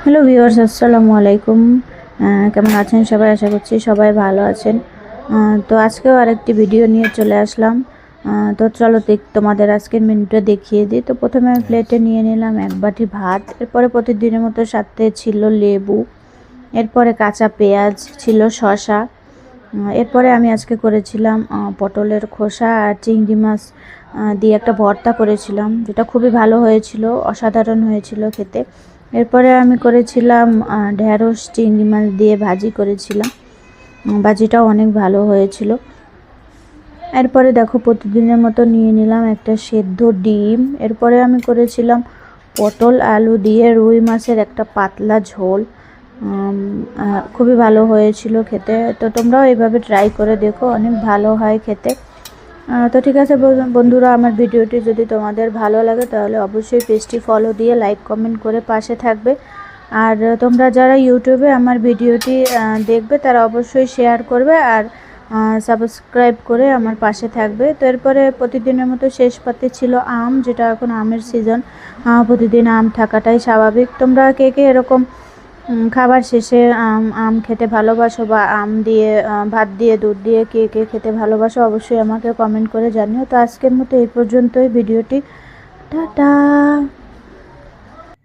Hello viewers, আসসালামু আলাইকুম। কেমন আছেন সবাই? আশা করছি সবাই ভালো আছেন। তো আজকেও আরেকটি ভিডিও নিয়ে চলে আসলাম। তো চলো তোমাদের আজকের মেনুটা দেখিয়ে দিই। তো প্রথমে আমি প্লেটে নিয়ে নিলাম এক বাটি ভাত। এরপরে প্রতিদিনের মতো সাথে ছিল লেবু, এরপরে কাঁচা পেঁয়াজ ছিল, শসা। এরপরে আমি আজকে করেছিলাম পটলের খোসা আর চিংড়ি মাছ দিয়ে একটা ভর্তা করেছিলাম, যেটা খুবই ভালো হয়েছিল, অসাধারণ হয়েছিল খেতে। এরপরে আমি করেছিলাম ঢ্যাঁড়স চিংড়ি মাছ দিয়ে ভাজি করেছিলাম, ভাজিটাও অনেক ভালো হয়েছিল। এরপরে দেখো প্রতিদিনের মতো নিয়ে নিলাম একটা সেদ্ধ ডিম। এরপরে আমি করেছিলাম পটল আলু দিয়ে রুই মাছের একটা পাতলা ঝোল, খুবই ভালো হয়েছিল খেতে। তো তোমরাও এইভাবে ট্রাই করে দেখো, অনেক ভালো হয় খেতে। তো ঠিক আছে বন্ধুরা, আমার ভিডিওটি যদি তোমাদের ভালো লাগে তাহলে অবশ্যই পেজটি ফলো দিয়ে লাইক কমেন্ট করে পাশে থাকবে। আর তোমরা যারা ইউটিউবে আমার ভিডিওটি দেখবে তারা অবশ্যই শেয়ার করবে আর সাবস্ক্রাইব করে আমার পাশে থাকবে। তো এরপরে প্রতিদিনের মতো শেষ পাতে ছিল আম, যেটা এখন আমের সিজন। প্রতিদিন আম থাকাটাই স্বাভাবিক। তোমরা কে কে এরকম খাবার শেষে আম খেতে ভালোবাসো, বা আম দিয়ে ভাত দিয়ে দুধ দিয়ে কে কে খেতে ভালোবাসো, অবশ্যই আমাকে কমেন্ট করে জানিও। তো আজকের মতো এই পর্যন্তই ভিডিওটি। টাটা।